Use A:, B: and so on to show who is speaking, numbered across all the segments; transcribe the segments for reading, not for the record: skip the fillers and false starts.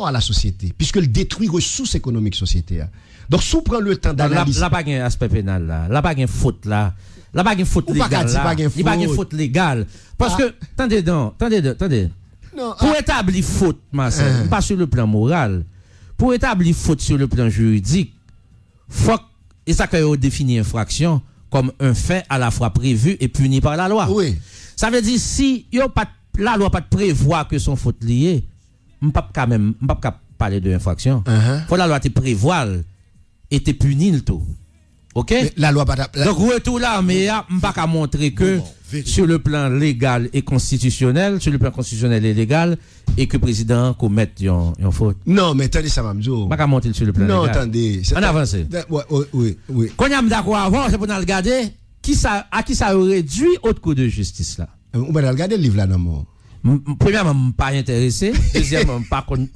A: à la société, puisqu'elle détruit ressources économiques société. Donc, si on prend le temps d'analyser.
B: Là, pas un aspect pénal là. Là, pas une faute là. Là, pas une faute légale là. Il pas une faute légale. Parce que, attendez.
A: Non,
B: pour établir faute, Marcel, pas sur le plan moral, pour établir faute sur le plan juridique, faut et ça qu'on définit infraction comme un fait à la fois prévu et puni par la loi.
A: Oui.
B: Ça veut dire si la loi pas prévoir que son faute liée, on pas quand même pas parler de infraction. Faut la loi te prévoir et te punir le tout. OK?
A: Mais la loi pas
B: donc retour là mais on pas qu'à montrer que sur le plan légal et constitutionnel, sur le plan constitutionnel et légal et que le président commette une faute.
A: Non, mais attendez ça m'amzo.
B: Pas qu'à monter sur le plan légal.
A: Non, attendez,
B: on avance.
A: Oui.
B: Quand on est d'accord avant, c'est pour nous regarder à qui ça réduit autre coup de justice là.
A: On va regarder le livre là non.
B: Premièrement, pas intéressé. Deuxièmement, pas qu'un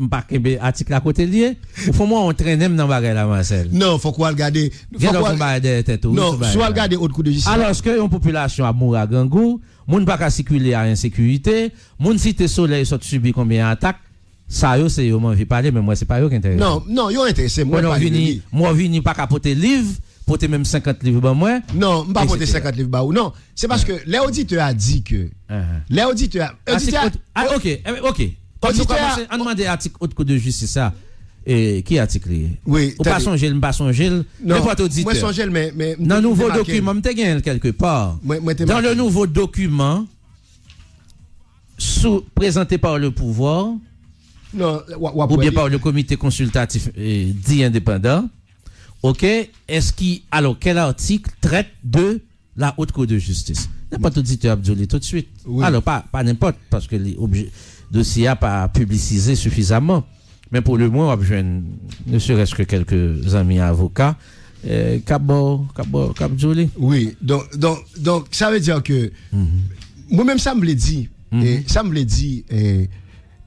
B: article à côté lié. Au fond, moi, on traîne même dans le bagage là, Marcel.
A: Non, faut qu'on regarder. Non, soit regarder autre coup de justice.
B: Alors, ce que une population a mouru à Gangou, moun pas qu'à circuler à insécurité, moun cité soleil soit subi combien d'attaques, ça yo c'est yo m'envie parler, mais moi c'est pas yo qui intéresse.
A: Non, yo intéressé. Moi
B: vini pas qu'à porter livre. Porter même 50 livres ba moi.
A: Non, pas porter 50 livres ba ou non, c'est parce que l'auditeur a dit que l'auditeur
B: OK. On demande article haute cour de justice ça. Et qui article?
A: Oui,
B: ou pas songer, n'importe auditeur.
A: Moi songer mais
B: dans le nouveau document, me gagné quelque part. Dans le nouveau document présenté par le pouvoir ou bien par le comité consultatif dit indépendant. OK, alors quel article traite de la haute cour de justice? N'importe auditeur Abdouli tout de suite. Oui. Alors pas n'importe parce que le dossier a pas publicisé suffisamment. Mais pour le moins, ne serait-ce que quelques amis avocats. Abdouli.
A: Oui, donc ça veut dire que moi-même ça me l'a dit.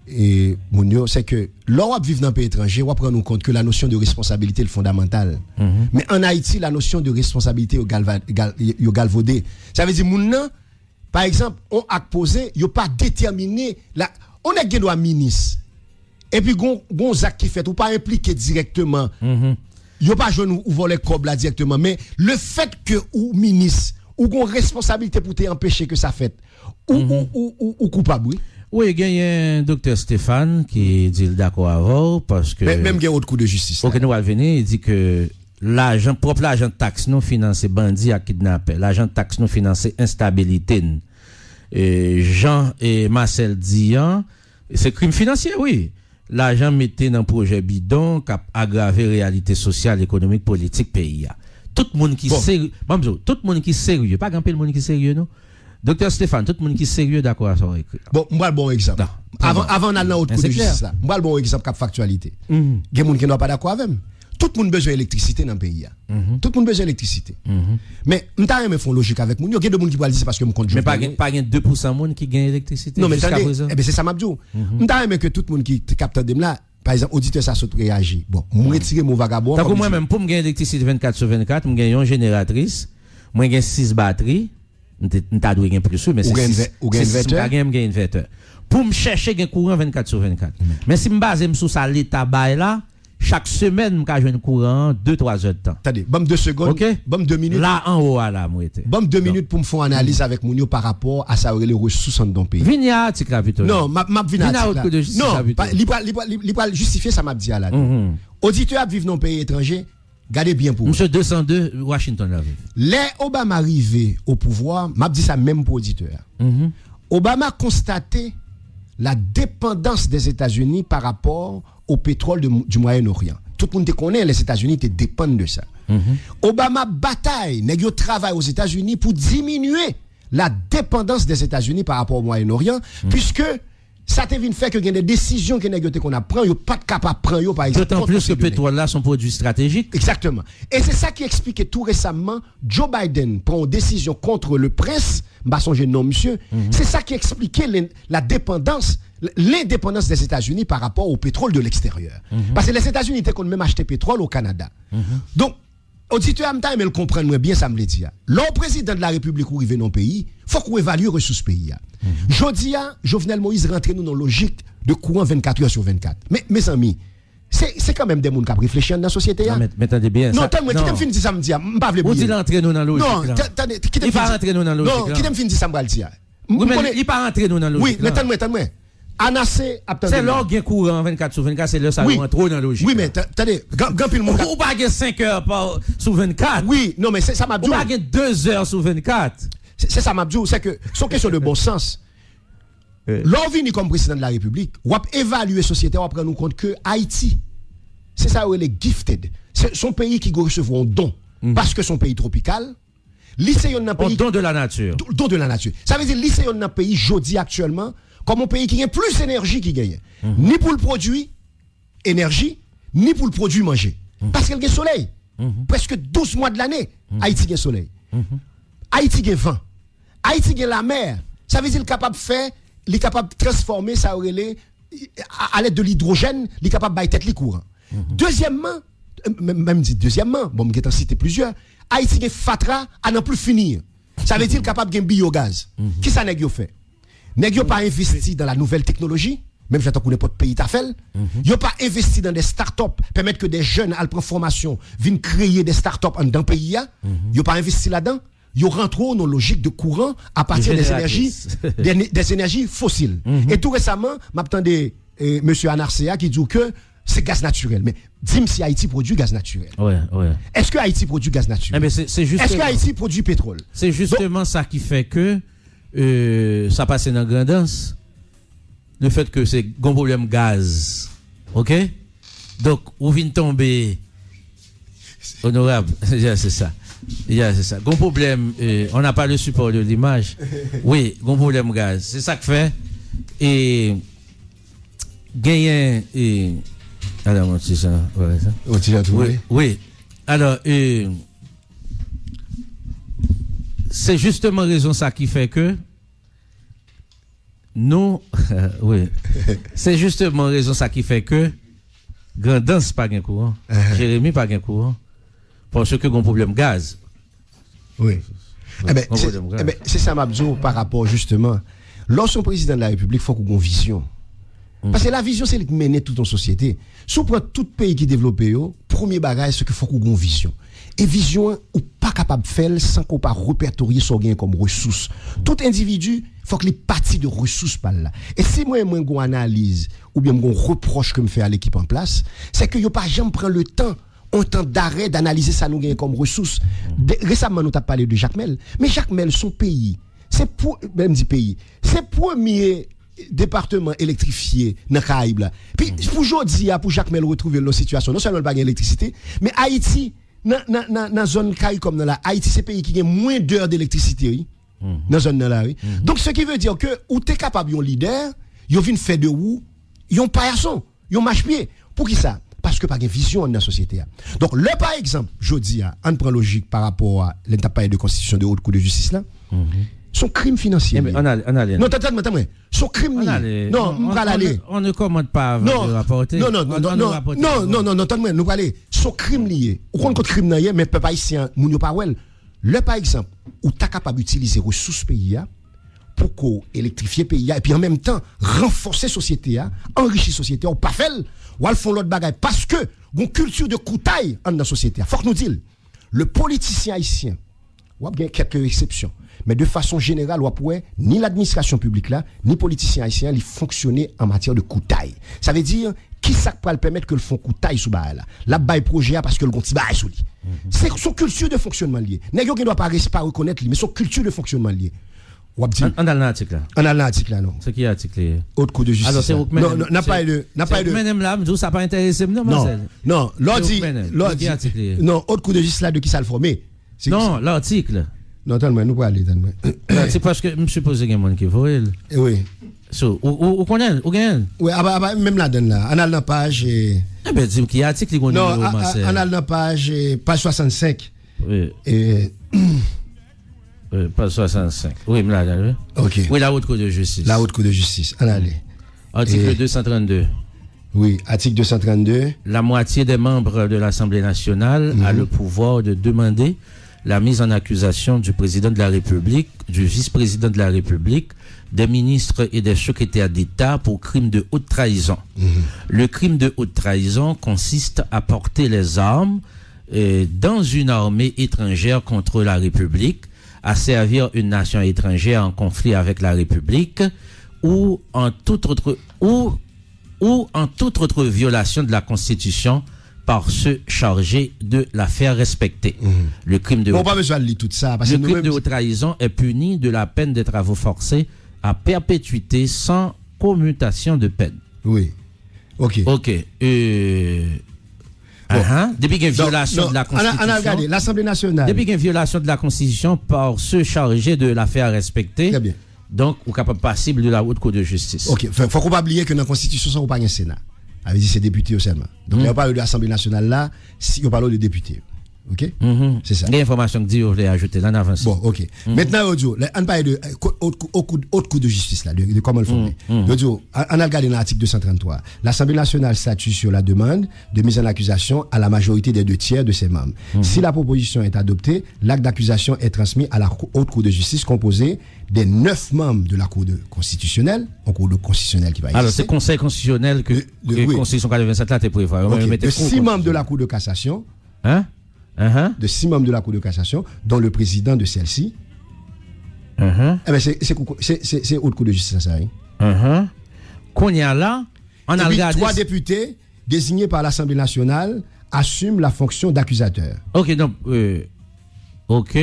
A: Et Mounio, c'est que l'on vit dans un pays étranger, on prend en compte que la notion de responsabilité est fondamentale. Mais en Haïti, la notion de responsabilité est galvaudée. Ça veut dire, Mounio, par exemple, on a posé, il n'y a pas déterminé, on a gagné un ministre. Et puis, on a qui fait, ou pas impliqué directement. Il n'y a pas joué ou voler cob là directement. Mais le fait que, ou ministre, ou qu'on responsabilité pour t'empêcher que ça fait, ou coupable, oui.
B: Oui, il y a un docteur Stéphane qui dit d'accord avant parce que.
A: Même il y a autre coup de justice.
B: Ok, nous allons venir, il dit que l'argent de taxe nous finance bandits à kidnapper. L'argent de taxe nous finance instabilité. Jean et Marcel Dian, c'est crime financier, oui. L'argent metté dans un projet bidon qui a aggravé la réalité sociale, économique, politique, pays. Tout le monde qui sérieux, tout le monde qui sérieux, pas grand peu le monde qui sérieux, non? Docteur Stéphane, tout le monde qui est sérieux d'accord à ça écrit.
A: Bon, moi le bon exemple. Avant d'aller dans autre coup de justice là. Moi le bon exemple cap factualité. Il y a des gens qui n'ont pas d'accord avec moi. Tout le monde besoin d'électricité dans le pays. Tout le monde besoin d'électricité. Mais on t'a même font logique avec moi. Il y a des gens qui vont dire parce que me compte.
B: Mais pas 2% de monde qui gagne l'électricité.
A: Non mais attendez, c'est ça m'a dit. On t'a même que tout le monde qui capte de là, par exemple auditeur ça saute réagir. Bon, moi retirer mon vagabond.
B: Donc moi même pour me gagner l'électricité 24/24, me gagne une génératrice, moi gagne 6 batteries. N'ta doué gain plus mais c'est inverteur pour me chercher gain courant 24/24 mais si me base sur ça l'état bail là chaque semaine me ka joindre courant 2-3 heures de temps.
A: Attendez, bam 2 secondes,
B: okay?
A: Bam 2 minutes.
B: Là en haut là moi était.
A: Bam 2 minutes pour me faire analyse avec Mounio par rapport à ça les ressources dans ton pays.
B: Vini article là plutôt.
A: Non, m'a vini article. Non, il pas justifier ça m'a dit là. Auditeur vivent dans pays étranger. Gardez bien pour
B: Monsieur 202 Washington là.
A: Les Obama arrivé au pouvoir, m'a dit ça même pour auditeur. Obama constaté la dépendance des États-Unis par rapport au pétrole du Moyen-Orient. Tout le monde connaît les États-Unis dépendent de ça. Obama bataille, nèg yo travaille aux États-Unis pour diminuer la dépendance des États-Unis par rapport au Moyen-Orient puisque ça te vient faire que des décisions qu'on a prend yo pas capable prendre par exemple.
B: D'autant plus que pétrole là sont produits stratégiques.
A: Exactement. Et c'est ça qui explique que tout récemment Joe Biden prend une décision contre le prince, m'a songé non monsieur, c'est ça qui expliquait l'indépendance des États-Unis par rapport au pétrole de l'extérieur. Parce que les États-Unis étaient quand même acheté pétrole au Canada. Donc auditeur amta mais le comprendre bien ça me le dire. Le président de la République ou rive dans pays, faut qu'on évalue ressources pays. Jodi a Jovenel Moïse rentre nous dans logique de courant 24 heures sur 24. Mais mes amis, c'est quand même des gens qui réfléchissent dans la société.
B: Mais attendez bien.
A: Non, attendez-moi, qui t'aime finir ça me dire, m'pas vle
B: Vous dites rentrer nous dans logique.
A: Non, attendez, qui t'aime
B: il pas rentrer nous dans logique.
A: Non, qui t'aime finir ça me dire.
B: Oui, mais il pas rentrer nous dans logique.
A: Oui, mais attendez-moi. Anacé,
B: c'est l'heure qui courant 24 sur 24, c'est l'heure ça rentre trop dans logique.
A: Oui, mais attendez, grand pile monde.
B: Ou pas 5 heures sur 24.
A: Oui, non mais c'est ça m'a dit.
B: Ou pas 2 heures sur 24.
A: C'est ça m'a dit, c'est que son question de bon sens. L'envie comme président de la République, ou évaluer société, on prendre nous compte que Haïti, c'est ça où elle est gifted. C'est son pays qui recevoir un don parce que son pays tropical. Lycéon dans pays
B: don de la nature.
A: Don de la nature. Ça veut dire lycéon dans pays jodi actuellement comme un pays qui a plus d'énergie qui gagne. Ni pour le produit énergie, ni pour le produit manger. Parce qu'il y a le soleil. Presque 12 mois de l'année, Haïti a soleil. Haïti a vent. Haïti a la mer. Ça veut dire qu'il est capable de faire, il est capable de transformer ça à l'aide de l'hydrogène, il est capable de faire tête les courants. Deuxièmement, bon, je vais citer plusieurs, Haïti a fatra à n'en plus finir. Ça veut dire qu'il est capable de faire biogaz. Qui ça n'a fait? N'a pas investi dans la nouvelle technologie, même si j'attends n'importe pays t'a fait. N'a pas investi dans des startups, permettre que des jeunes à prendre formation viennent créer des startups dans le pays. N'a pas investi là-dedans. Ils rentrent dans une logique de courant à partir des énergies fossiles. Et tout récemment, m'attendais monsieur Anarcea qui dit que c'est gaz naturel. Mais dis-moi si Haïti produit gaz naturel.
B: Ouais.
A: Est-ce que Haïti produit gaz naturel?
B: Mais c'est justement,
A: est-ce que Haïti produit pétrole?
B: C'est justement donc, ça qui fait que ça passe dans grandance. Le fait que c'est un problème gaz. OK? Donc, où vient tomber honorable, c'est ça. C'est ça. Gon problème, on n'a pas le support de l'image. Oui, gon problème gaz. C'est ça que fait. Et gagner et alors on dit ça. Voilà ça.
A: On dit à tout.
B: Oui. Alors c'est justement raison ça qui fait que nous oui. C'est justement raison ça qui fait que Grandance pas gain courant. Jérémy pas gain courant. Parce que un problème gaz.
A: Oui. C'est ça Mabdou par rapport justement. Lorsqu'on président de la République, il faut qu'on ait une vision. Parce que la vision, c'est qui mène toute une société. Si on prend tout pays qui développe, premier bagage, c'est qu'il faut qu'on ait une vision. Et vision, ou pas capable de faire sans qu'on pas répertorier son gain comme ressource. Tout individu, faut que les parties de ressources par là. Et si moi, une analyse, ou bien un reproche que me fait à l'équipe en place, c'est que yo pas jamais prend le temps un temps d'arrêt d'analyser ça nous gagne comme ressource. Récemment, nous avons parlé de Jacques Mel. Mais Jacques Mel, son pays, c'est pour, même dit pays, c'est premier département électrifié dans le Caraïbe. Puis, pour aujourd'hui, pour Jacques Mel retrouver la situation, non seulement pas d'électricité, mais Haïti, dans la zone Caraïbe comme dans la Haïti, c'est pays qui a moins d'heures d'électricité, dans la zone là, oui. Donc, ce qui veut dire que, ou t'es capable, yon leader, yon vient faire de ou, yon paillasson, yon marche-pied. Pour qui ça? Parce que pas de vision dans la société. Donc, le par exemple, je dis, on prend logique par rapport à l'intappaille de constitution de haute cour de justice là, son crime financier.
B: On a
A: non, attends, son crime. Non,
B: on ne commande pas avant de rapporter.
A: Non, attends, nous aller. Son crime lié. Ou qu'on compte crime lié, mais peuple haïtien, moun yo pas wel. Le par exemple, où tu es capable d'utiliser ressources pays pour qu'on électrifie pays et puis en même temps renforcer société, enrichir société, ou pas fait, ou al font l'autre bagaille parce que une culture de coutaille dans la société. Faut que nous disions, le politicien haïtien, ou bien quelques exceptions, mais de façon générale, ou pourrait ni l'administration publique là, ni politicien haïtien, ils fonctionner en matière de coutaille. Ça veut dire qui ça peut permettre que le font coutaille sous bail là. La bail projet parce que le gonti bail sous lui. C'est son culture de fonctionnement lié. N'est-ce qui doit pas reconnaître lui, mais son culture de fonctionnement lié.
B: On a l'article là.
A: On a l'article là, non.
B: C'est qui l'article?
A: Haute cour de justice.
B: Alors c'est
A: non, n'a pas de
B: Même là, ça pas intéressé non Marcel.
A: Non, l'ordi non, haute cour de justice là de qui ça le formé.
B: Non, l'article.
A: Non, attends-moi, nous pas aller
B: c'est parce que je suppose qu'il y a un monde qui voit.
A: Oui.
B: So, ou connaît, ou gagne.
A: Oui, même là-dedans là, on a la page
B: ben dis qui article qu'on
A: non, on a la page 65.
B: Oui. Page 65. Oui, là, oui.
A: OK.
B: Oui, la haute cour de justice.
A: La haute cour de justice. On allait.
B: Article 232.
A: Oui, article 232.
B: La moitié des membres de l'Assemblée nationale a le pouvoir de demander la mise en accusation du président de la République, du vice-président de la République, des ministres et des secrétaires d'État pour crime de haute trahison. Le crime de haute trahison consiste à porter les armes dans une armée étrangère contre la République, à servir une nation étrangère en conflit avec la République ou en toute autre violation de la Constitution par ceux chargés de la faire respecter. Le crime de
A: Bon, pas besoin de lire tout ça. Parce
B: le
A: que
B: crime de haute trahison est puni de la peine des travaux forcés à perpétuité sans commutation de peine.
A: Oui. OK.
B: OK. Depuis qu'il y a une violation de la Constitution.
A: On a regardé l'Assemblée nationale.
B: Depuis qu'il y a une violation de la Constitution par ceux chargés de la faire respecter.
A: Très bien.
B: Donc, ou capable passible de la haute cour de justice.
A: OK. Faut qu'on pas oublier que dans la Constitution, ça, on pas un Sénat. Avait dit c'est député seulement. Donc, on parle de l'Assemblée nationale là, si on parle de député. OK? C'est ça.
B: Il y a une information que dit, vous voulez ajouter là en avance.
A: Bon, OK. Maintenant, Audio, on parle de haute cour de justice là, de comment le former. Audio, on a regardé dans l'article 233. L'Assemblée nationale statue sur la demande de mise en accusation à la majorité des 2/3 de ses membres. Si la proposition est adoptée, l'acte d'accusation est transmis à la haute cour de justice composée des 9 membres de la cour constitutionnelle, en cour constitutionnelle qui va exister.
B: Alors, c'est conseil constitutionnel que la Constitution 87 là, t'es prévu.
A: De 6 membres de la cour de cassation. De 6 membres de la Cour de cassation, dont le président de celle-ci. Eh ben c'est haute cour de justice, ça.
B: Qu'on y a là, on a regardé.
A: 3 députés désignés par l'Assemblée nationale assument la fonction d'accusateur.
B: OK, donc, OK.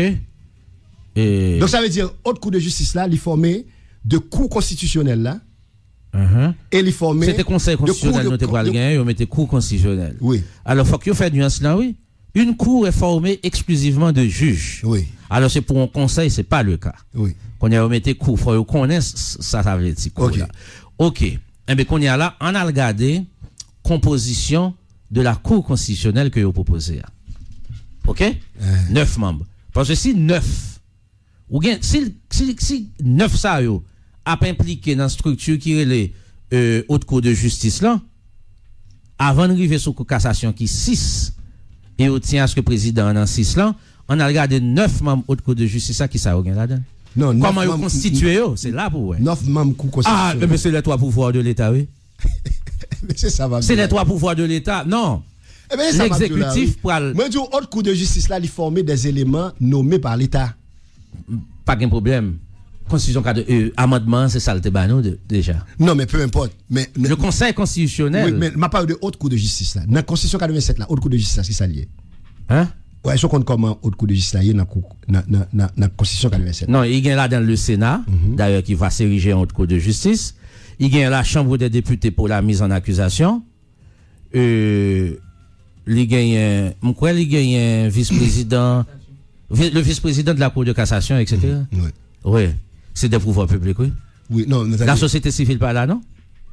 A: Donc ça veut dire, haute cour de justice là, il est formé de cour constitutionnelle là. Et il est formé.
B: C'était conseil constitutionnel, nous t'es pas le gain, on mettait cour constitutionnelle.
A: Oui.
B: Alors, faut qu'il y ait nuance là, oui. Une cour est formée exclusivement de juges.
A: Oui.
B: Alors, c'est pour un conseil, c'est pas le cas.
A: Oui.
B: Qu'on y a remetté cour, faut qu'on connaisse ça veut dire cour là. OK. Eh bien, qu'on y a là, on a regardé composition de la cour constitutionnelle que vous proposez. OK? 9 membres. Parce que si 9, ou bien, si 9 ça yo, a pas impliqué dans la structure qui est les haute cour de justice là, avant d'arriver sur la cassation qui 6, et on tient à ce que le président en 6 là, on a regardé 9 membres haute cour de justice qui ça regarde là-dedans.
A: Non,
B: comment ils constitué c'est là pour
A: 9 membres cour constitutionnelle.
B: Ah, mais c'est les 3 pouvoirs de l'État, oui.
A: Mais c'est ça va.
B: C'est les 3 pouvoirs de l'État. Non. L'exécutif pour
A: moi dis haute cour de justice là, il formé des éléments nommés par l'État.
B: Pas de problème. Constitution amendement, c'est ça le débat déjà.
A: Non, mais peu importe. Mais
B: le Conseil constitutionnel.
A: Oui, mais ma parle de haute cour de justice là. Dans la Constitution 87 là, haute cour de justice c'est ça lié. Ouais, je compte comment haute cour de justice là dans la Constitution 87.
B: Non, il y a là dans le Sénat, d'ailleurs qui va s'ériger en haute cour de justice. Il y a la Chambre des députés pour la mise en accusation. Il y a un vice-président, le vice-président de la Cour de cassation, etc. Oui. C'est des pouvoirs publics, oui.
A: Oui, non.
B: La société civile pas là, non?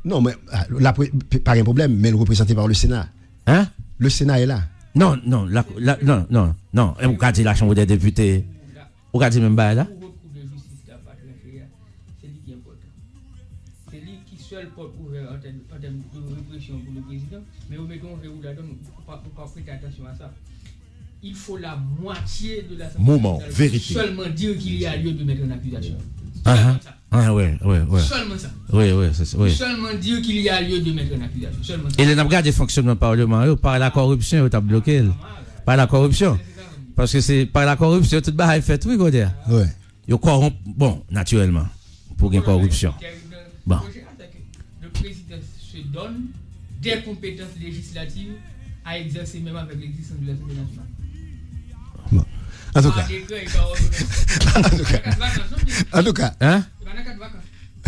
A: Non, mais là, pas un problème, mais représenté par le Sénat. Le Sénat est là.
B: Non. Non. Et vous regardez la Chambre des députés. Vous regardez même pas là?
C: C'est lui qui seul porte ouvert en termes de répression pour le président, mais vous mettez un verrou là-dedans, pour ne pas prêter attention à ça. Il faut la moitié de la
A: moment vérité.
C: Seulement dire qu'il y a lieu de mettre une accusation.
B: Ouais.
C: Seulement ça.
B: Oui.
C: Seulement dire qu'il y a lieu de mettre une accusation. Seulement ça.
B: Et les n'a des fonctionnements parlement, par la corruption, vous avez bloqué. Par la corruption. Parce que c'est par la corruption, tout le monde est fait, oui, Godia.
A: Oui.
B: Ils corrompent, bon, naturellement, pour une corruption. Bon.
C: Le président se donne des compétences législatives à exercer même avec l'existence de l'Assemblée nationale.
A: Bon. En tout cas.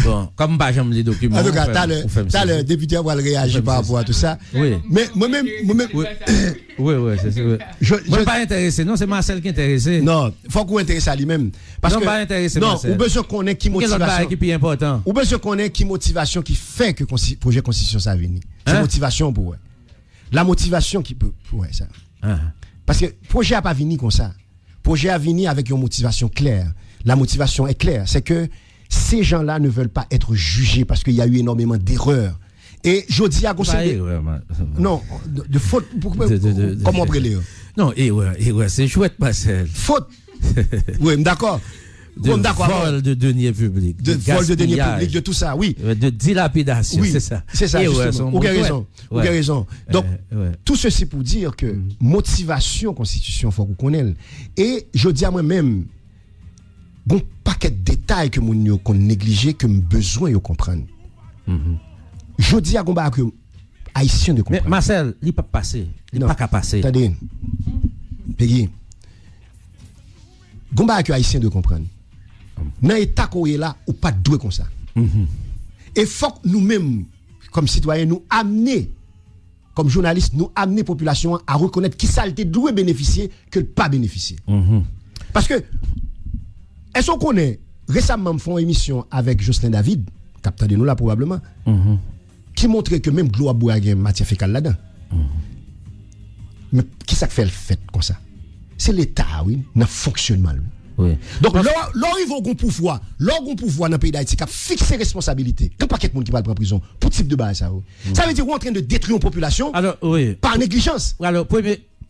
B: Bon, comme pas j'aime les documents.
A: En tout cas, t'as le député va réagir par rapport à tout ça.
B: Oui.
A: Mais moi-même.
B: Oui, c'est ça. Je ne suis pas intéressé. Non, c'est Marcel qui est intéressé.
A: Non, il faut qu'on intéresse à lui-même. Parce
B: non,
A: que,
B: pas intéressé.
A: Non, ou besoin qu'on ait qui motivation.
B: Qui est important.
A: Ou besoin qu'on ait qui motivation qui fait que le projet de constitution ça vienne. C'est motivation pour. La motivation qui peut. Ouais, ça. Parce que le projet n'a pas venu comme ça. Le projet a venu avec une motivation claire. La motivation est claire. C'est que ces gens-là ne veulent pas être jugés parce qu'il y a eu énormément d'erreurs. Et jodi a conseillé. Non, de faute. Comment on peut le
B: Non, c'est chouette, Marcel.
A: Faute. Oui, d'accord.
B: De vol de deniers publics.
A: De vol de deniers publics, de tout ça, oui.
B: De dilapidation,
A: oui,
B: c'est ça.
A: C'est ça, justement. Vous avez raison. Vous avez raison. Donc, tout ceci pour dire que motivation, constitution, il faut qu'on connaisse. Et je dis à moi-même, bon paquet de détails que mon qu'on négligé, que me besoin de comprendre. Je dis à combat que haïtien de comprendre.
B: Mais Marcel, il pas passer, il pas qu'à passer.
A: Attendez. Peggy. Combat que haïtien de comprendre. Dans l'état qu'on est là, ou pas doué comme ça. Et faut que nous-mêmes, comme citoyens, nous amener, comme journalistes, nous amener population à reconnaître qui ça était doué bénéficier que pas bénéficier. Parce que est-ce qu'on connaît récemment me font une émission avec Jocelyn David, capteur de nous là probablement, qui montrait que même Gloire Bouaguen matière fécale là-dedans. Mais qui ça fait le fait comme ça? C'est l'État, oui, dans le fonctionnement.
B: Oui.
A: Donc, là, il va au pouvoir, dans le pays d'Haïti, qui a fixé responsabilité. Quand pas quelqu'un qui va en prison, pour type de base, ça. Ça veut dire qu'on est en train de détruire une population par négligence.
B: Alors,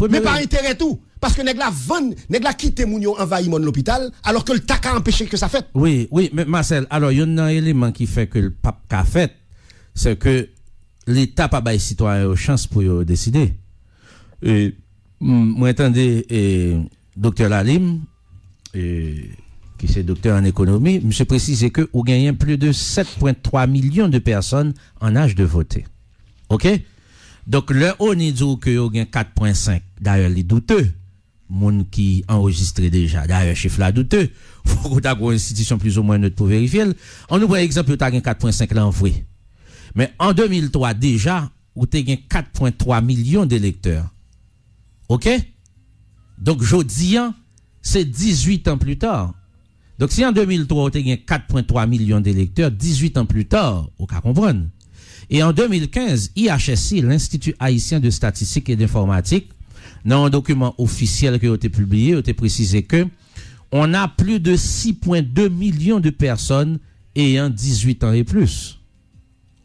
A: mais par intérêt tout. Parce que nèg la quitté mounio envahi l'hôpital, alors que le TAC a empêché que ça fait.
B: Oui, mais Marcel, alors, il y a un élément qui fait que le pape qu'a fait, c'est que l'État n'a pas de citoyen chance pour décider. Et, moi, attendez, docteur Lalim, qui c'est docteur en économie, monsieur précise que vous gagnez plus de 7,3 millions de personnes en âge de voter. OK? Donc, le on dit que vous gagnez 4,5. D'ailleurs, les douteux, monde qui enregistre déjà, d'ailleurs, chiffre là douteux, faut que vous une institution plus ou moins neutre pour vérifier. On nous prend exemple, vous avez 4,5 là en vrai. Mais en 2003, déjà, vous avez 4,3 millions d'électeurs. OK? Donc, je dis, c'est 18 ans plus tard. Donc, si en 2003, vous avez 4,3 millions d'électeurs, 18 ans plus tard, vous pouvez comprendre. Et en 2015, IHSI, l'Institut haïtien de statistique et d'informatique, dans un document officiel qui a été publié, a été précisé que on a plus de 6,2 millions de personnes ayant 18 ans et plus.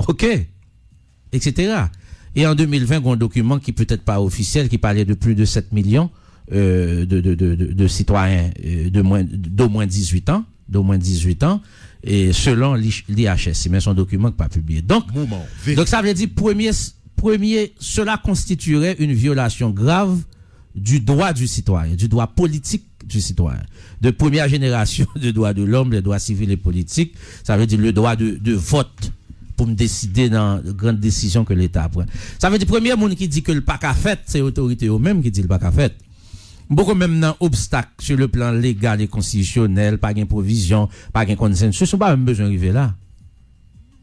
B: OK? Etc. Et en 2020, il y a un document qui peut-être pas officiel, qui parlait de plus de 7 millions de citoyens d'au moins 18 ans, et selon l'IHS, mais son document n'est pas publié. Donc ça veut dire, premier, cela constituerait une violation grave du droit du citoyen, du droit politique du citoyen. De première génération de droits de l'homme, les droits civils et politiques, ça veut dire le droit de vote pour me décider dans de grandes décisions que l'État prend. Ça veut dire, premier monde qui dit que le PAC a fait, c'est l'autorité eux-mêmes qui dit le PAC a fait. Beaucoup même dans obstacle sur le plan légal et constitutionnel, pas de provision, pas de consensus, ils n'ont pas même besoin d'arriver là.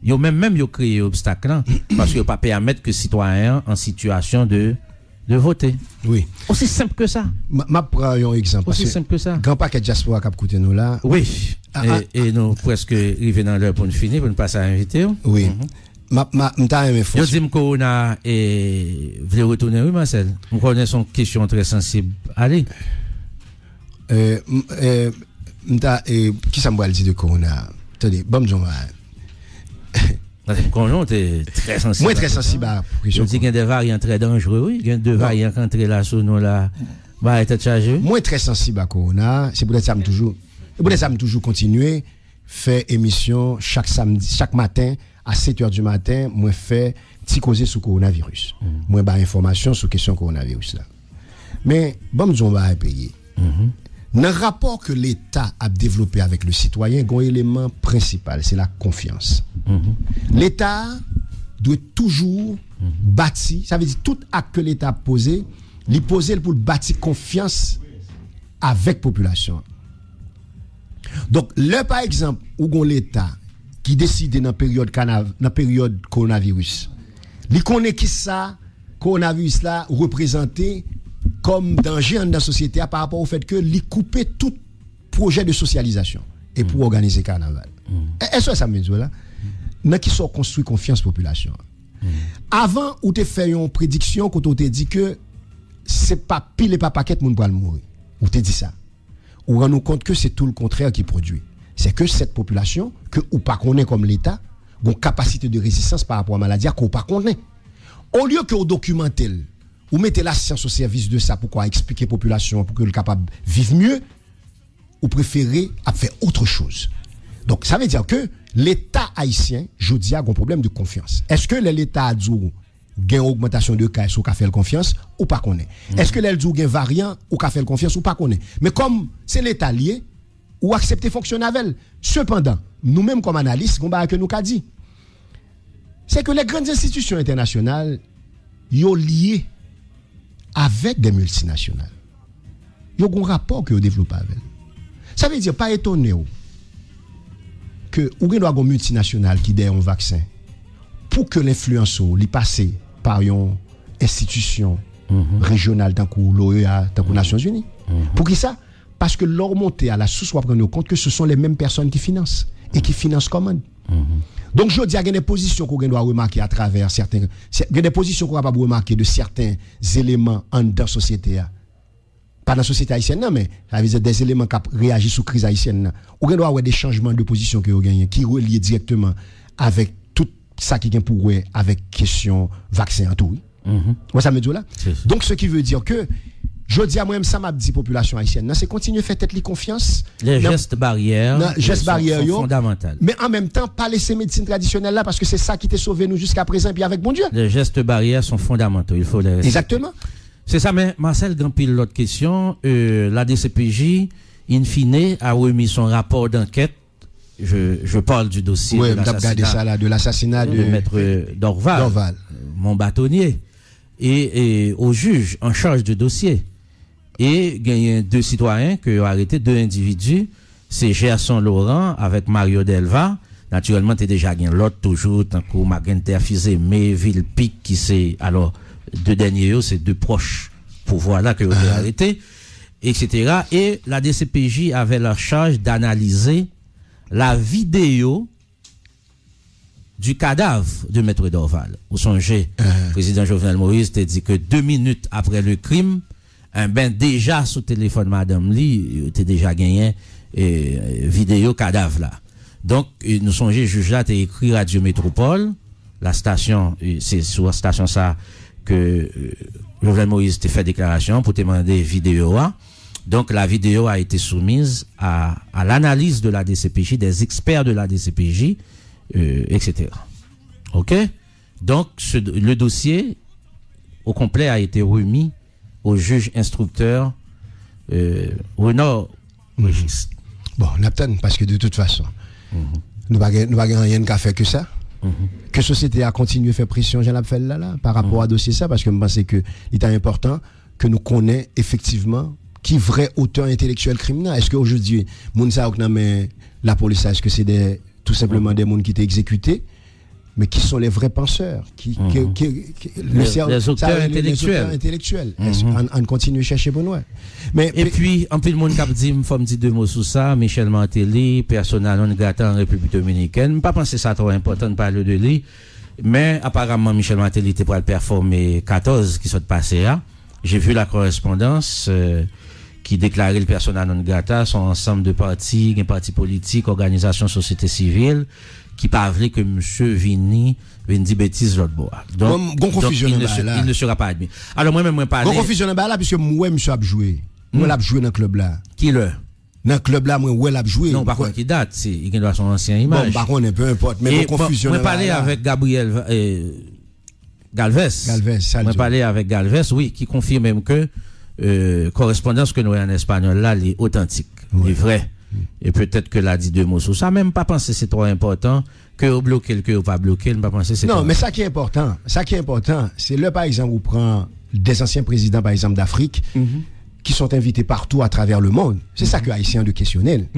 B: Ils ont même créé obstacle là, parce qu'ils n'ont pas permettre que citoyens en situation de voter.
A: Oui.
B: Aussi simple que ça.
A: Ma prends un exemple.
B: Aussi simple que ça.
A: Grand paquet de diaspora qui a coûté nous là.
B: Oui. Et nous presque arrivés dans l'heure pour nous finir, pour nous passer à inviter.
A: Oui. Je
B: dis que on a voulu retourner, oui, Marcel. On connaît son question très sensible. Allez.
A: Qui ça me dit de Corona? Attendez, bon,
B: le conjoint est très sensible.
A: Moi, très sensible à la
B: question. Je dis qu'il y a des variants très dangereux, oui. Il y a des variants qui entrent là sur nous là. Bah, être chargé.
A: Moi, très sensible à Corona. C'est pour ça que je toujours continuer faire émission chaque samedi, chaque matin. À 7h du matin, moi fais petit causer sur coronavirus. Moi ba information sur question coronavirus là. Mais bon on va payer. Dans le rapport que l'État a développé avec le citoyen, un élément principal, c'est la confiance. L'État doit toujours bâtir, ça veut dire tout acte que l'État a posé, il poser pour bâtir confiance avec population. Donc là par exemple, où l'État qui décide dans la période coronavirus. Il connaît qui ça, coronavirus là, représenté comme danger dans la société par rapport au fait que il coupait tout projet de socialisation et pour organiser carnaval. Est-ce que ça me dit là? Dans qui sont construit confiance population. Avant, où tu fait une prédiction, quand on te dit que c'est pas pile et pas paquet moun pour mourir. Ou te dit ça. Ou rend nous compte que c'est tout le contraire qui produit. C'est que cette population, que ou pas qu'on est comme l'État, une capacité de résistance par rapport à la maladie qu'on pas connaît. Au lieu que vous documentez, vous mettez la science au service de ça, pourquoi expliquer à la population pour qu'elle soit capable de vivre mieux, vous préférez faire autre chose. Donc, ça veut dire que l'État haïtien, je dis, a un problème de confiance. Est-ce que l'État a dit qu'il y a une augmentation de cas, ou qu'a fait confiance, ou pas connaît? Est-ce que l'État dit qu'il y a un variant, ou qu'a fait confiance, ou pas connaît? Mais comme c'est l'État lié, ou accepter fonctionner avec elle. Cependant, nous-mêmes comme analystes, on va que nous qu'a dit, c'est que les grandes institutions internationales, sont liées avec des multinationales. Ils ont un rapport que vous développez avec elles. Ça veut dire, pas étonné que vous avez une multinationale qui a un vaccin pour que l'influence lui passe par une institution régionale, tant que l'OEA, tant que les Nations Unies. Pour qui ça? Parce que leur montée à la source, on va prendre compte que ce sont les mêmes personnes qui financent et qui financent comment. Donc, je dis, il y a des positions qu'on doit remarquer à travers certains. Il y a des positions qu'on va pas remarquer de certains éléments dans la société. Pas dans la société haïtienne, non, mais ça veut dire des éléments qui réagissent sous la crise haïtienne. On doit avoir des changements de position que vous gagnez qui relient directement avec tout ça qui est pour eux, avec question vaccin en tout. Moi, ça me dit là. Donc, ce qui veut dire que, je dis à moi-même, ça m'a dit population haïtienne, c'est continuer à faire tête les confiance.
B: Les gestes barrières sont fondamentaux.
A: Mais en même temps, pas laisser médecine traditionnelle là, parce que c'est ça qui t'a sauvé nous jusqu'à présent, puis avec bon Dieu.
B: Les gestes barrières sont fondamentaux, il faut les respecter.
A: Exactement.
B: C'est ça, mais Marcel Gampil, l'autre question, la DCPJ, in fine, a remis son rapport d'enquête. Je parle du dossier
A: de l'assassinat de
B: Maître Dorval, mon bâtonnier, et au juge en charge du dossier. Et il y a 2 citoyens qui ont arrêté, 2 individus, c'est Gerson Laurent avec Mario Delva. Naturellement, tu as déjà gagné l'autre toujours, tant que Magenter Fizé, mais Villepik qui c'est, alors, 2 derniers, c'est 2 proches pouvoirs là que ont arrêté, etc. Et la DCPJ avait la charge d'analyser la vidéo du cadavre de Maître Dorval. Vous songez, le président Jovenel Moïse t'a dit que 2 minutes après le crime, déjà sous téléphone Madame Li, t'es déjà gagné vidéo cadavre là. Donc, nous songez, juge là, t'as écrit Radio Métropole, la station, c'est sur la station ça que Jovenel Moïse t'a fait déclaration pour te demander vidéo. Donc, la vidéo a été soumise à l'analyse de la DCPJ, des experts de la DCPJ, etc. OK? Donc, le dossier au complet a été remis au juge instructeur Renaud Régis.
A: Bon, Napton, parce que de toute façon, nous n'avons rien qu'à faire que ça. Que la société a continué à faire pression, j'en ai fait là, par rapport à dossier ça, parce que je pense que il est important que nous connaissions effectivement qui vrai auteur intellectuel criminel. Est-ce qu'aujourd'hui, la police, est-ce que c'est tout simplement des gens qui étaient exécutés? Mais qui sont les vrais penseurs,
B: les auteurs intellectuels.
A: On continue à chercher pour nous.
B: Et puis, en plus, le monde qui dit, il faut me dire 2 mots sur ça, Michel Martelly, persona non grata en République Dominicaine. Je ne pas penser ça trop important de parler de lui, mais apparemment, Michel Martelly était pour le performer 14 qui sont passés là. J'ai vu la correspondance qui déclarait le persona non grata, son ensemble de partis, des partis politiques, organisations, société civile, qui parlait que monsieur Vini dit bêtise l'autre bois. Donc, il ne sera pas admis. Alors moi-même, moi parler.
A: Confusion là, puisque moi, monsieur a joué. Moi, l'a joué dans le club là.
B: Qui le?
A: Dans le club là, moi, l'a joué.
B: Non, par contre, qui date, il doit son ancien image.
A: Bon, par contre, peu importe. Mais confusion
B: moi, parler avec Gabriel Galvez. Moi, parler avec Galvez, oui, qui confirme même que correspondance que nous avons en espagnol là, elle est authentique, elle est vraie. Et peut-être que l'a dit 2 mots sur ça, même pas penser c'est trop important, que vous bloquez que vous pas bloquer, pas penser c'est
A: non, mais ça qui est important, c'est le par exemple, vous prenez des anciens présidents par exemple d'Afrique, qui sont invités partout à travers le monde. C'est ça que Haïtien de questionnel.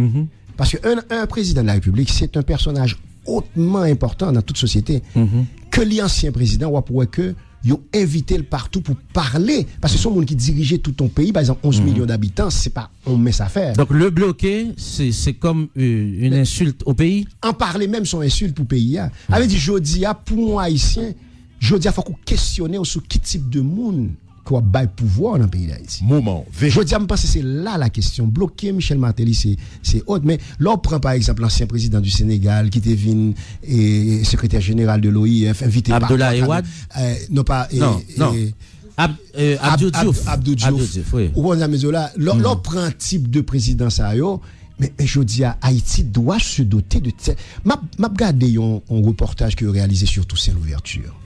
A: Parce qu'un président de la République, c'est un personnage hautement important dans toute société. Que l'ancien président, on pourrait que ils ont invité le partout pour parler. Parce que ce sont les gens qui dirigeaient tout ton pays, par exemple 11 millions d'habitants, c'est pas on met ça faire.
B: Donc le bloquer, c'est comme une insulte au pays? En
A: parler même son insulte pour le pays. Avait dit, Jodia, pour moi haïtien, Jodia, il faut qu'on questionne sur quel type de monde qu'on bail pouvoir dans le pays d'Haïti.
D: Moment.
A: Je dis, je pense que c'est là la question. Bloquer Michel Martelly, c'est autre. Mais là, on prend par exemple l'ancien président du Sénégal, qui était venu et secrétaire général de l'OIF, invité par...
B: Abdoulaye Wade?
A: Non, pas...
B: non. Abdou Diouf.
A: Abdou Diouf, oui. Ou on a là, l'on prend un type de président ça yo, mais je dis à Haïti doit se doter de m'a regardé un reportage que réalisé sur Toussaint Louverture.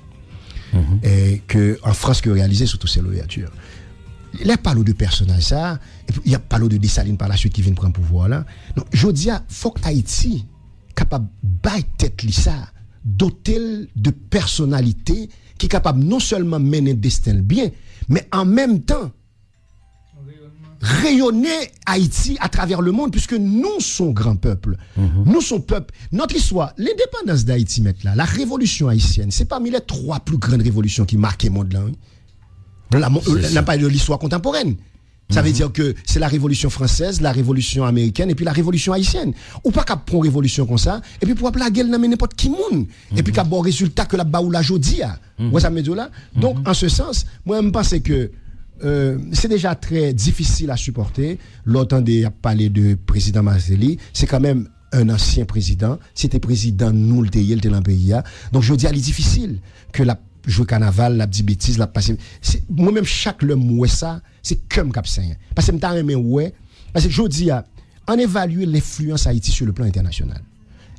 A: Et que en France que réalisé sur Toussaint Louverture. Il y a pas de personnages ça, et puis il y a pas de Dessalines par la suite qui vient prendre pouvoir là. Donc je dis à faut que Haïti capable bailler tête li ça, doter de personnalité qui est capable non seulement mener destin bien, mais en même temps rayonner Haïti à travers le monde, puisque nous sommes grand peuple. Nous sommes peuple. Notre histoire, l'indépendance d'Haïti, maintenant, la révolution haïtienne, c'est parmi les 3 plus grandes révolutions qui marquent le monde là. N'a pas de l'histoire contemporaine. Ça veut dire que c'est la révolution française, la révolution américaine et puis la révolution haïtienne. Ou pas qu'à prendre révolution comme ça et puis pour la gueule dans n'importe qui monde et puis qu'à bon résultat que la baou la jodi a. Vous ça me dit là. Donc en ce sens, moi je pense que c'est déjà très difficile à supporter. L'autant de parler de président Martelly, c'est quand même un ancien président, c'était président nous le était dans le pays. Donc je dis il est difficile que la jouer carnaval, la petite bêtise, la passer. Moi-même, chaque le mot, ça, c'est comme capsain. Parce que je me ouais. Parce que je dis, on évalue l'influence Haïti sur le plan international.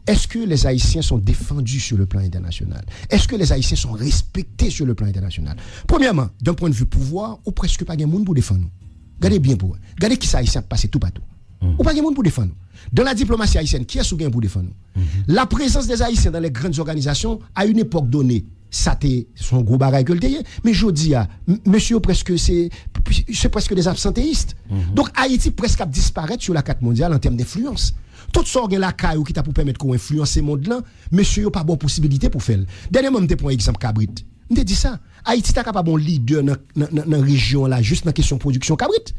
A: Est-ce que les Haïtiens sont défendus sur le plan international? Est-ce que les Haïtiens sont respectés sur le plan international? Premièrement, d'un point de vue pouvoir, ou presque pas de monde pour défendre nous. Regardez bien pour eux. Regardez qui ça Haïtien passe tout partout. Ou pas de monde pour défendre nous. Dans la diplomatie haïtienne, qui est-ce qui pour défendre nous? La présence des Haïtiens dans les grandes organisations, à une époque donnée, ça t'est son gros barrage que le déye. Mais je dis monsieur presque c'est presque des absentéistes. Donc Haïti presque a disparaître sur la carte mondiale en termes d'influence. Tout ça gen la caillou qui t'a pour permettre qu'on influence ce monde là, monsieur yo pas bonne possibilité pour faire. Dernièrement m'te prend exemple Cabrit. M'te dit ça. Haïti t'a capable bon leader dans région là juste dans question production Cabrit.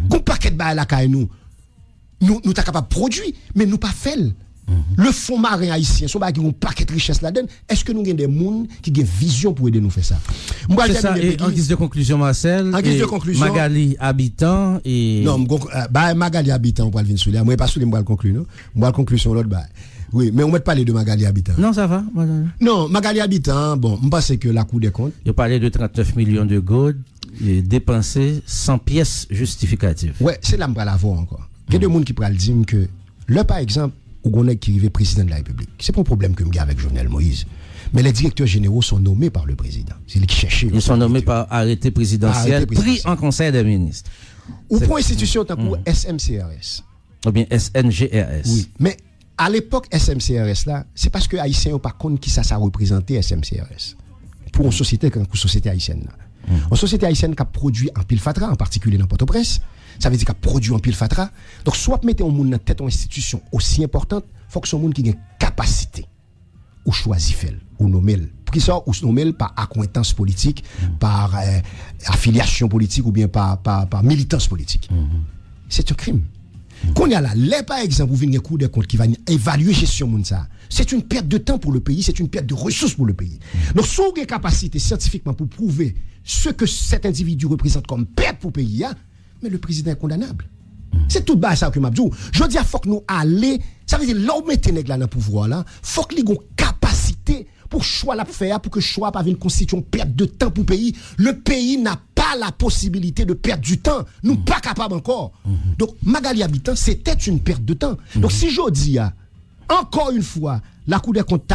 A: Qu'on paquet ba la caillou nous t'a capable produire mais nous pas faire. Le fonds marin haïtien, son bagage qui ont paquet de richesse là-dedans, est-ce que nous avons des gens qui ont vision pour aider nous faire ça?
B: C'est ça, et en guise de conclusion, Marcel,
A: en guise de conclusion,
B: Magali habitant et...
A: Non, Magali habitant, on va le venir sur là. Moi, pas sur les mots conclure, non? Moi, conclusion, l'autre, oui, mais on ne met pas parler de Magali habitant.
B: Non, ça va,
A: Non, Magali habitant, bon, je pense que la Cour des comptes...
B: Il parlait de 39 millions de gold dépensés sans pièces justificatives.
A: Ouais, c'est là que je vais l'avoir encore. Il y a des gens qui pourraient dire que, là, par exemple, ou qu'on est qui arrive président de la République. C'est pas un problème que me avec Jovenel Moïse. Mais les directeurs généraux sont nommés par le président. C'est lui qui cherche.
B: Ils sont nommés par arrêté présidentiel pris en conseil des ministres.
A: Ou pour institution tant que SMCRS.
B: Ou bien SNGRS.
A: Oui. Mais à l'époque SMCRS là, c'est parce que haïtiens ont pas compte qui ça représentait SMCRS. Pour une société comme une société haïtienne là. Une société haïtienne qui a produit en pile fatra en particulier dans Port-au-Prince. Ça veut dire qu'il a produit en pile fatra. Donc, soit mettez un monde dans tête d'une institution aussi importante, il faut que ce monde qui ait une capacité ou choisir faire, ou nommer, pour qu'il soit ou nommer par accointance politique, par affiliation politique ou bien par militance politique. C'est un crime. Qu'on y a là, par exemple, vous venez un coup de compte qui va évaluer gestion de ça. C'est une perte de temps pour le pays, c'est une perte de ressources pour le pays. Donc, si vous avez une capacité scientifiquement pour prouver ce que cet individu représente comme perte pour le pays, mais le président est condamnable. C'est tout bas ça que m'a dit. Je dis, il faut que nous allions, ça veut dire, là où mettez nèg là dans le pouvoir là, faut que nous ayons capacité pour choix la faire, pour que choix pas une constitution perte de temps pour le pays. Le pays n'a pas la possibilité de perdre du temps. Nous pas capables encore. Donc, Magali habitant, c'était une perte de temps. Donc, si je dis, encore une fois, la Cour des comptes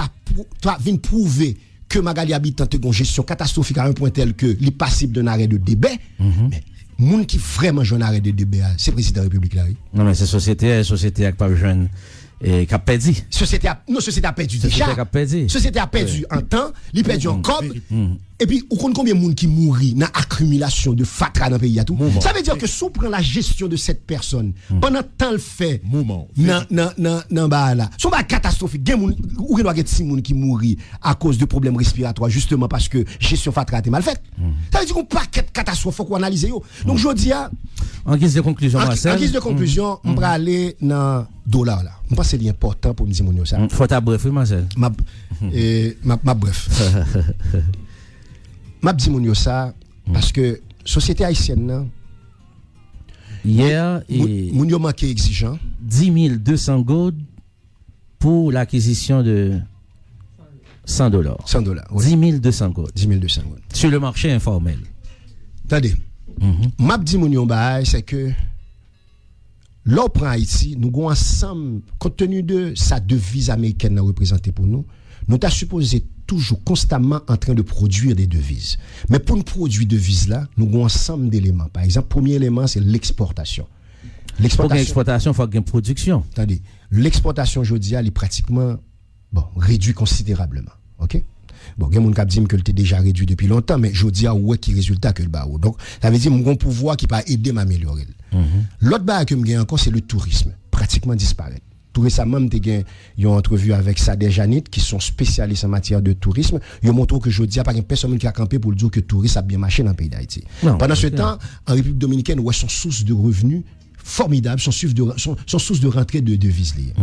A: vient prouver que Magali habitant a une gestion catastrophique à un point tel que les passible d'un arrêt de débat, mais moun qui vraiment jeune arrêt de débat, c'est le président de la République là.
B: Non mais c'est société avec pas jeune et qui a perdu.
A: Société a perdu déjà. Société a perdu en temps, il perdu en corps. Et puis, on compte combien de monde qui mourit dans l'accumulation de fatra dans le pays à tout. Ça veut dire que si on prend la gestion de cette personne, pendant temps le fait, non, bah là, son bah catastrophique. Ou il doit y avoir 6 personnes qui mourit à cause de problèmes respiratoires, justement parce que gestion fatra est mal faite. Ça veut dire qu'on paquet de catastrophe, faut qu'on analyse. Donc, je dis
B: en guise de conclusion,
A: en guise de conclusion, on va aller dans dollar là. Je pense que c'est important pour me dire mon ça.
B: Faut ta bref, Marcel.
A: Ma bref. M'a dit mon ça, Parce que société haïtienne, là,
B: hier, et
A: moun yo manqué exigeant.
B: 10 200 gold pour l'acquisition de $100.
A: $100. Oui.
B: 10 200 gold.
A: 10 200 gold.
B: Sur le marché informel.
A: Attendez. M'a dit moun yo bail, c'est que l'on prend Haïti, nous avons ensemble, compte tenu de sa devise américaine représentée pour nous, nous t'as supposé toujours constamment en train de produire des devises. Mais pour nous produire des devises là, nous avons ensemble d'éléments. Par exemple, premier élément, c'est l'exportation.
B: Pour l'exportation, il faut qu'il y ait une production.
A: Attendez, l'exportation aujourd'hui, elle est pratiquement réduite considérablement. OK? Bon, il y a des gens qui disent que c'est déjà réduit depuis longtemps, mais je dis ouais qui résultat que le bas. Donc, ça veut dire que mon pouvoir qui peut aider à m'améliorer. L'autre bas que je encore, c'est le tourisme, pratiquement disparaît. Tout récemment, j'ai eu une entrevue avec Sader Janit, qui sont spécialistes en matière de tourisme. Ils montrent que je dis, pas une personne qui a campé pour dire que le tourisme a bien marché dans le pays d'Haïti. Pendant ce temps, en République dominicaine, ouais, son source de revenus formidable, son source de rentrée de devises liées.